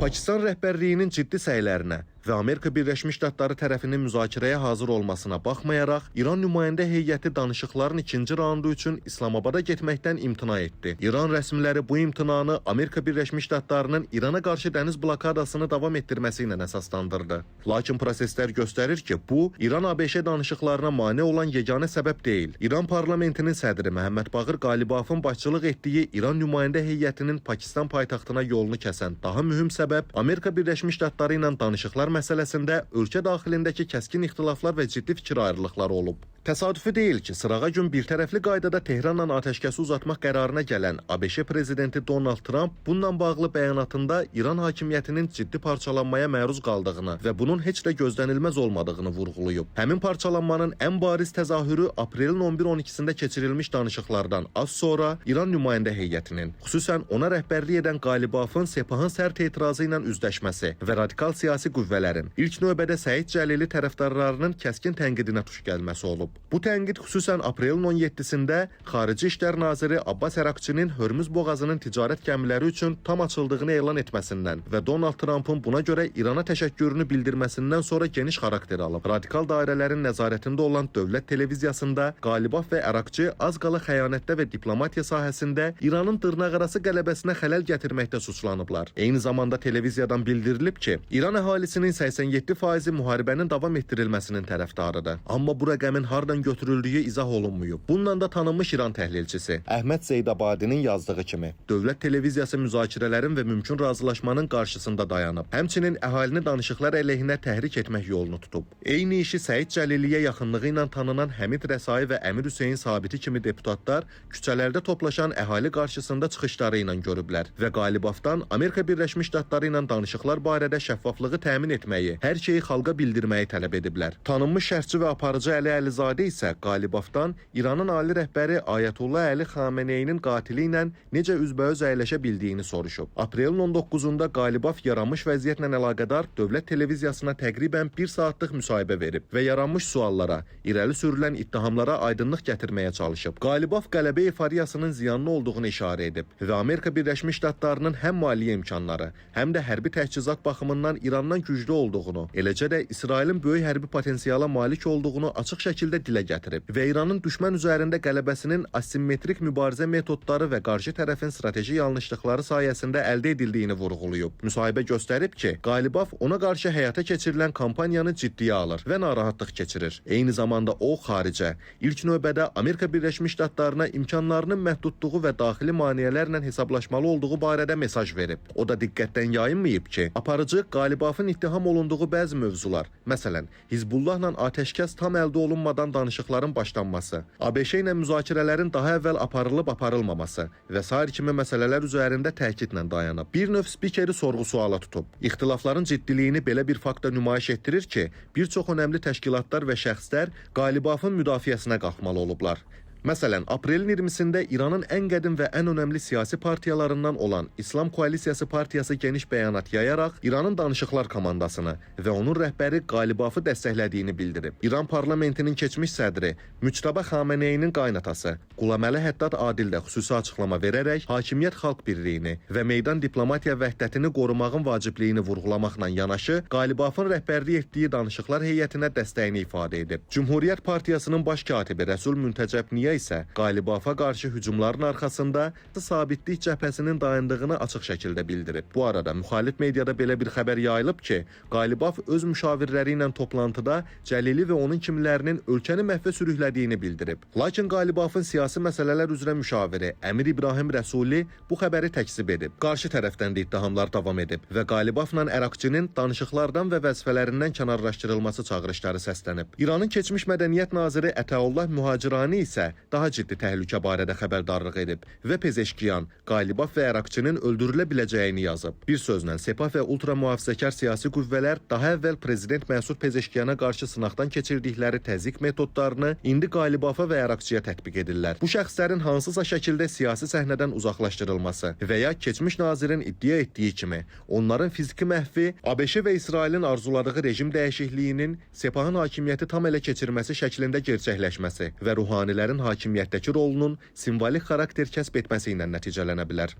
Pakistan rəhbərliyinin ciddi səylərinə və Amerika Birləşmiş Ştatları tərəfinin müzakirəyə hazır olmasına baxmayaraq, İran nümayəndə heyəti danışıqların ikinci raundu üçün İslamabada getməkdən imtina etdi. İran rəsmiləri bu imtinanı Amerika Birləşmiş Ştatlarının İrana qarşı dəniz blokadasını davam etdirməsi ilə əsaslandırdı. Lakin proseslər göstərir ki, bu, İran-ABŞ danışıqlarına mane olan yeganə səbəb deyil. İran parlamentinin sədri Məhəmməd Baqir Qalibafın başçılıq etdiyi İran nümayəndə heyətinin Pakistan paytaxtına yolunu kəsən daha mühüm səbəb Amerika Birləşmiş Ştatları ilə danışıqlar məsələsində ölkə daxilindəki kəskin ixtilaflar və ciddi fikir ayrılıqları olub. Təsadüfi deyil ki, sırağa gün birtərəfli qaydada Tehranla atəşkəsi uzatmaq qərarına gələn ABŞ prezidenti Donald Trump bununla bağlı bəyanatında İran hakimiyyətinin ciddi parçalanmaya məruz qaldığını və bunun heç də gözlənilməz olmadığını vurğulayıb. Həmin parçalanmanın ən bariz təzahürü aprelin 11-12-sində keçirilmiş danışıqlardan az sonra İran nümayəndə heyətinin, xüsusən ona rəhbərlik edən Qalibafın Sepahın sərt etirazı ilə üzləşməsi və radikal siyasi qüvvələrin ilk növbədə Səid Cəlili tərəfdarlarının kəskin tənqidinə tuş gəlməsi olub. Bu tənqid xüsusən aprelin 17-sində Xarici İşlər Naziri Abbas Əraqçinin Hörmüz boğazının ticarət gəmiləri üçün tam açıldığını elan etməsindən və Donald Trumpın buna görə İrana təşəkkürünü bildirməsindən sonra geniş xarakter alıb. Radikal dairələrin nəzarətində olan dövlət televiziyasında Qalibaf və Əraqçı az qala xəyanətdə və diplomatiya sahəsində İranın dırnaqarası qələbəsinə xələl gətirməkdə suçlanıblar. Eyni zamanda televiziyadan bildirilib ki, İran əhalisinin 87% müharibənin davam etdirilməsinin tərəfdarıdır. Amma bu rəqəmin hardan götürüldüyü izah olunmuyub. Bununla da tanınmış İran təhlilçisi Əhməd Zeydabadinin yazdığı kimi, dövlət televiziyası müzakirələrin və mümkün razılaşmanın qarşısında dayanıb. Həmçinin əhalini danışıqlar əleyhinə təhrik etmək yolunu tutub. Eyni işi Səid Cəliliyə yaxınlığı ilə tanınan Həmid Rəsai və Əmir Hüseyin Sabiti kimi deputatlar küçələrdə toplaşan əhali qarşısında çıxışları ilə görüblər və Qalibafdan Amerika Birləşmiş Ştatları ilə danışıqlar barədə şəffaflığı təmin etməyi, hər şeyi xalqa bildirməyi tələb ediblər. Tanınmış şərhçi və aparıcı Əli Əlizadə isə Qalibafdan İranın ali rəhbəri Ayətullah Əli Xameneyinin qatili ilə necə üzbəüz əyləşə bildiyini soruşub. Aprelin 19-da Qalibaf yaranmış vəziyyətlə əlaqədar dövlət televiziyasına təqribən 1 saatlıq müsahibə verib və yaranmış suallara, irəli sürülən ittihamlara aydınlıq gətirməyə çalışıb. Qalibaf qələbə eyfariyasının ziyanlı olduğunu işarə edib və Amerika Birləşmiş Ştatlarının həm maliyyə imkanları, həm də hərbi təchizat baxımından İrandan güclü olduğunu, eləcə də İsrailin böyük hərbi potensiala malik olduğunu açıq şəkildə dilə gətirib və İranın düşmən üzərində qələbəsinin asimmetrik mübarizə metodları və qarşı tərəfin strateji yanlışlıqları sayəsində əldə edildiyini vurğulayıb. Müsahibə göstərib ki, Qalibaf ona qarşı həyata keçirilən kampaniyanı ciddiyə alır və narahatlıq keçirir. Eyni zamanda o, xaricə, ilk növbədə Amerika Birləşmiş Ştatlarına imkanlarının məhdudluğu və daxili maneələrlə hesablaşmalı olduğu barədə mesaj verib. O da diqqətdən yayınmayıb ki, aparıcı Qalibafın ittiham olunduğu bəzi mövzular, məsələn, Hizbullahla atəşkəs tam əldə olunmadan danışıqların başlanması, ABŞ ilə müzakirələrin daha əvvəl aparılıb-aparılmaması və sair kimi məsələlər üzərində təkidlə dayanıb. Bir növ spikeri sorğu-suala tutub. İxtilafların ciddiliyini belə bir fakta nümayiş etdirir ki, bir çox önəmli təşkilatlar və şəxslər Qalibafın müdafiəsinə qalxmalı olublar. Məsələn, aprelin 20-sində İranın ən qədim və ən önəmli siyasi partiyalarından olan İslam Koalisiyası Partiyası geniş bəyanat yayaraq İranın danışıqlar komandasını və onun rəhbəri Qalibafı dəstəklədiyini bildirib. İran parlamentinin keçmiş sədri Müçtəba Xameneyinin qaynatası Qulaməli Həddad Adil də xüsusi açıqlama verərək hakimiyyət xalq birliyini və meydan diplomatiya vəhdətini qorumağın vacibliyini vurğulamaqla yanaşı, Qalibafın rəhbərlik etdiyi danışıqlar heyətinə dəstəyini ifadə edib. Cümhuriyyət Partiyasının baş katibi Rəsul Müntəcəb Niyə isə Qalibafa qarşı hücumların arxasında sabitlik cəbhəsinin dayandığını açıq şəkildə bildirib. Bu arada müxalif mediada belə bir xəbər yayılıb ki, Qalibaf öz müşavirləri ilə toplantıda Cəlili və onun kimlərinin ölkəni məhvə sürüklədiyini bildirib. Lakin Qalibafın siyasi məsələlər üzrə müşaviri Əmir İbrahim Rəsuli bu xəbəri təkzib edib. Qarşı tərəfdən də ittihamlar davam edib və Qalibafla Əraqçının danışıqlardan və vəzifələrindən kənarlaşdırılması çağırışları səslənib. İranın keçmiş mədəniyyət naziri Ətaullah Mühacirani isə daha ciddi təhlükə barədə xəbərdarlıq edib və Pezeşkiyan, Qalibaf və Əraqçının öldürülə biləcəyini yazıb. Bir sözlə, Sepah və ultramühafizəkar siyasi qüvvələr daha əvvəl prezident Məsud Pezeşkiyana qarşı sınaqdan keçirdikləri təzyiq metodlarını indi Qalibafa və Əraqçıya tətbiq edirlər. Bu şəxslərin hansısa şəkildə siyasi səhnədən uzaqlaşdırılması və ya keçmiş nazirin iddia etdiyi kimi onların fiziki məhvi ABŞ və İsrailin arzuladığı rejim dəyişikliyinin Sepahın hakimiyyəti tam ələ keçirməsi şəklində gerçəkləşməsi və ruhanilərin hakimiyyətdəki rolunun simvolik xarakter kəsb etməsi ilə nəticələnə bilər.